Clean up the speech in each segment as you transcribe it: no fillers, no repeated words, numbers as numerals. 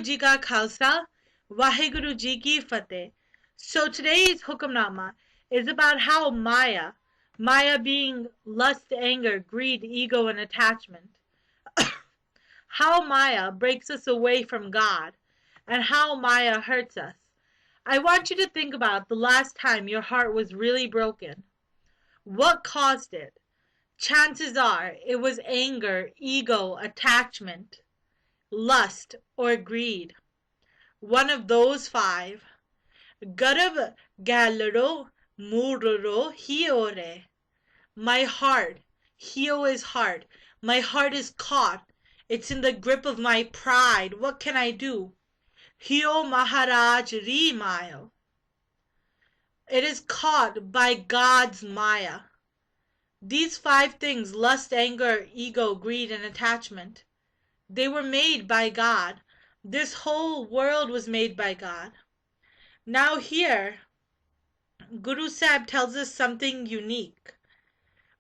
Ji Ka Khalsa, Waheguru Ji Ki Fateh. So today's Hukamnama is about how Maya being lust, anger, greed, ego, and attachment, how Maya breaks us away from God, and how Maya hurts us. I want you to think about the last time your heart was really broken. What caused it? Chances are it was anger, ego, attachment, lust, or greed. One of those five. Garav galaro mururo hiore. My heart, hio is heart. My heart is caught. It's in the grip of my pride. What can I do? Hio Maharaj ri mayo. It is caught by God's Maya. These five things, lust, anger, ego, greed, and attachment, they were made by God. This whole world was made by God. Now here, Guru Sahib tells us something unique.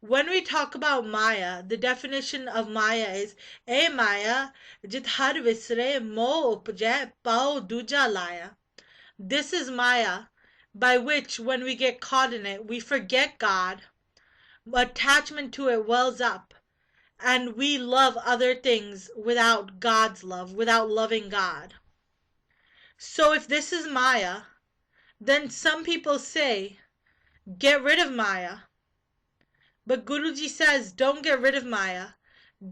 When we talk about Maya, the definition of Maya is "E Maya, jit har visre moh upjai pao duja laya." This is Maya, by which when we get caught in it, we forget God, attachment to it wells up, and we love other things without God's love, without loving God. So if this is Maya, then some people say, get rid of Maya. But Guruji says, don't get rid of Maya.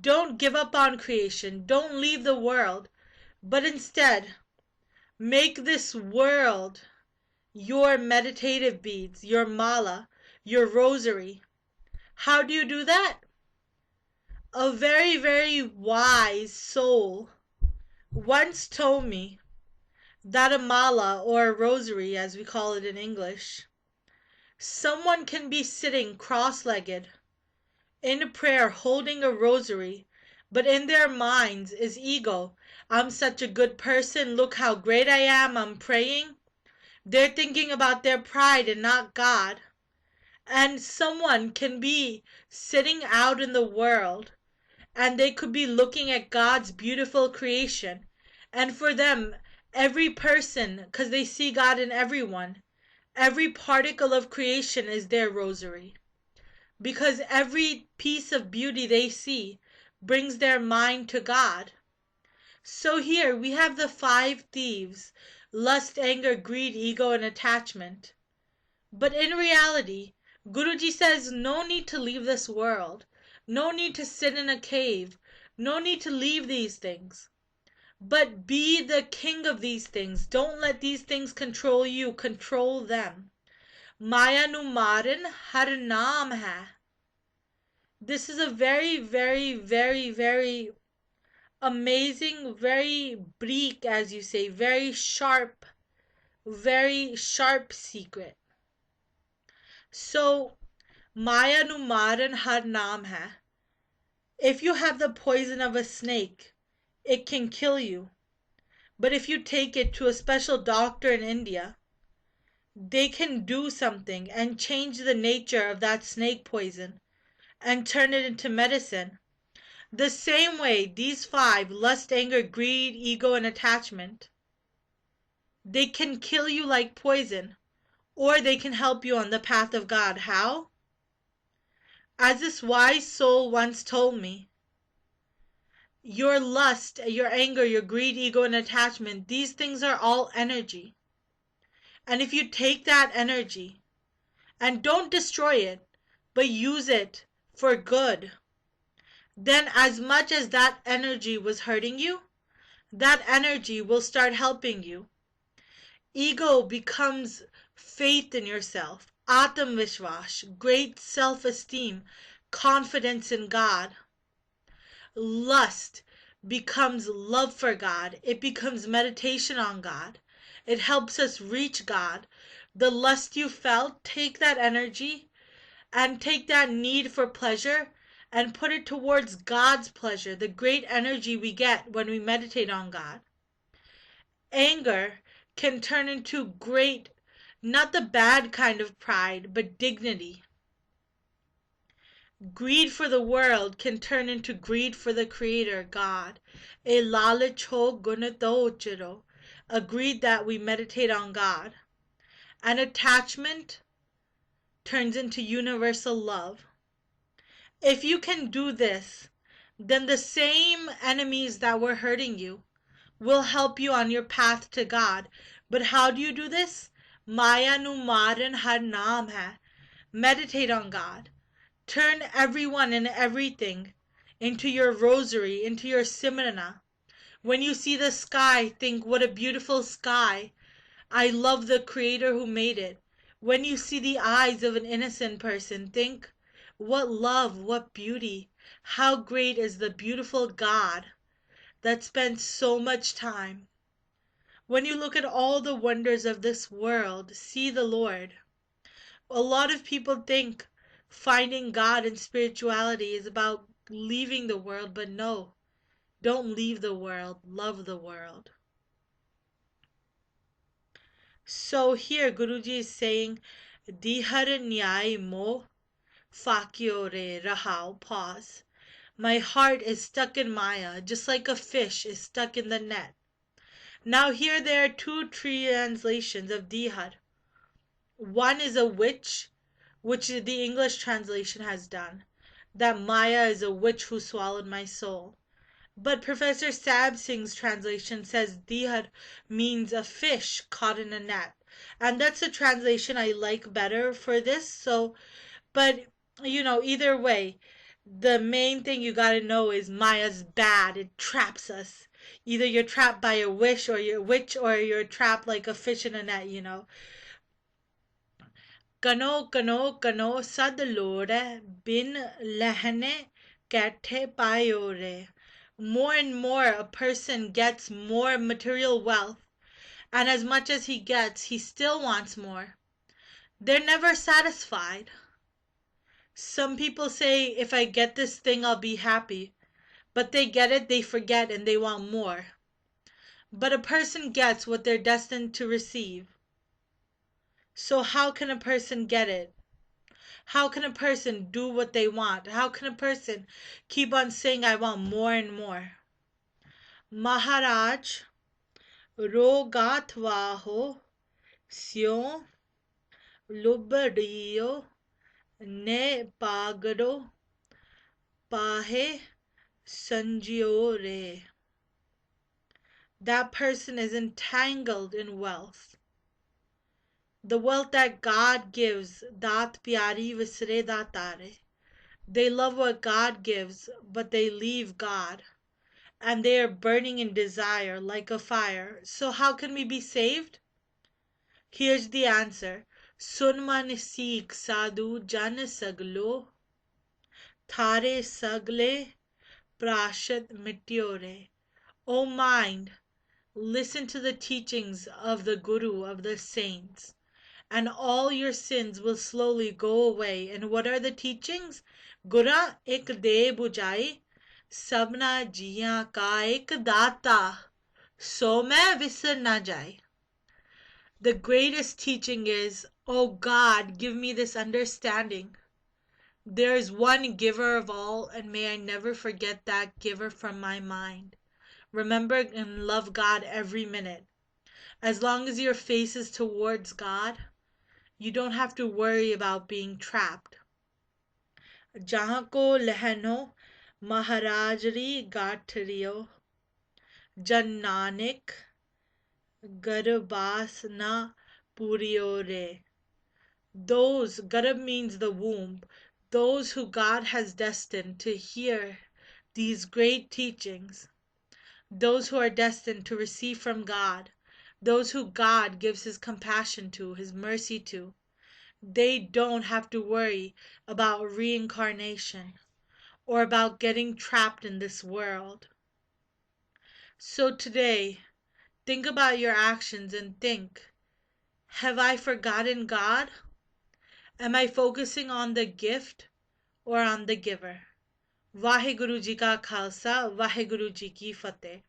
Don't give up on creation. Don't leave the world. But instead, make this world your meditative beads, your mala, your rosary. How do you do that? A very, very wise soul once told me that a mala, or a rosary as we call it in English, someone can be sitting cross-legged in prayer holding a rosary, but in their minds is ego. I'm such a good person. Look how great I am. I'm praying. They're thinking about their pride and not God. And someone can be sitting out in the world and they could be looking at God's beautiful creation. And for them, every person, because they see God in everyone, every particle of creation is their rosary. Because every piece of beauty they see brings their mind to God. So here we have the five thieves: lust, anger, greed, ego, and attachment. But in reality, Guruji says no need to leave this world. No need to sit in a cave. No need to leave these things. But be the king of these things. Don't let these things control you. Control them. Maya nu maran har naam hai. This is a very, very, very, very amazing, very bleak, as you say, very sharp secret. So, Maya nu maran har naam hai. If you have the poison of a snake, it can kill you. But if you take it to a special doctor in India, they can do something and change the nature of that snake poison and turn it into medicine. The same way, these five, lust, anger, greed, ego, and attachment, they can kill you like poison, or they can help you on the path of God. How? As this wise soul once told me, your lust, your anger, your greed, ego, and attachment, these things are all energy. And if you take that energy and don't destroy it, but use it for good, then as much as that energy was hurting you, that energy will start helping you. Ego becomes faith in yourself, Atam Vishwash, great self-esteem, confidence in God. Lust becomes love for God. It becomes meditation on God. It helps us reach God. The lust you felt, take that energy and take that need for pleasure and put it towards God's pleasure, the great energy we get when we meditate on God. Anger can turn into great, not the bad kind of pride, but dignity. Greed for the world can turn into greed for the Creator, God. A lalach ho gunato chiro. A greed that we meditate on God. An attachment turns into universal love. If you can do this, then the same enemies that were hurting you will help you on your path to God. But how do you do this? Maya nu maran har naam hai. Meditate on God. Turn everyone and everything into your rosary, into your simrana. When you see the sky, think, what a beautiful sky. I love the Creator who made it. When you see the eyes of an innocent person, think, what love, what beauty. How great is the beautiful God that spent so much time. When you look at all the wonders of this world, see the Lord. A lot of people think finding God and spirituality is about leaving the world, but no, don't leave the world, love the world. So here Guruji is saying, Dihar nyai mo fakyo re rahao, pause. My heart is stuck in Maya, just like a fish is stuck in the net. Now here there are two translations of Dihar. One is a witch, which the English translation has done, that Maya is a witch who swallowed my soul. But Professor Sab Singh's translation says Dihar means a fish caught in a net. And that's the translation I like better for this. So, but either way, the main thing you gotta know is Maya's bad. It traps us. Either you're trapped by a wish or you're trapped like a fish in a net, Kano kano kano sad lore bin lehne kate payore. More and more a person gets more material wealth, and as much as he gets, he still wants more. They're never satisfied. Some people say, if I get this thing, I'll be happy. But they get it, they forget, and they want more. But a person gets what they're destined to receive. So how can a person get it? How can a person do what they want? How can a person keep on saying, I want more and more? Maharaj rogatvaho syo lubadiyo ne pagado pahe sanjiore. That person is entangled in wealth. The wealth that God gives, dat pyari visre datare. They love what God gives, but they leave God. And they are burning in desire like a fire. So how can we be saved? Here's the answer. Sunman Sikh sadhu jan saglo thare sagle prashat mityore. O mind, listen to the teachings of the Guru, of the saints, and all your sins will slowly go away. And what are the teachings? Gura ek de bujai, sabna jiyan ka ek data, so main visar na jai. The greatest teaching is, oh God, give me this understanding. There is one giver of all, and may I never forget that giver from my mind. Remember and love God every minute. As long as your face is towards God, you don't have to worry about being trapped. Jahan ko lehno maharajri gathriyo jan nanak garbhas na puriore. Those, garb means the womb, those who God has destined to hear these great teachings, those who are destined to receive from God, those who God gives His compassion to, His mercy to, they don't have to worry about reincarnation or about getting trapped in this world. So today, think about your actions and think, have I forgotten God? Am I focusing on the gift or on the giver? Waheguru Ji Ka Khalsa, Waheguru Ji Ki Fateh.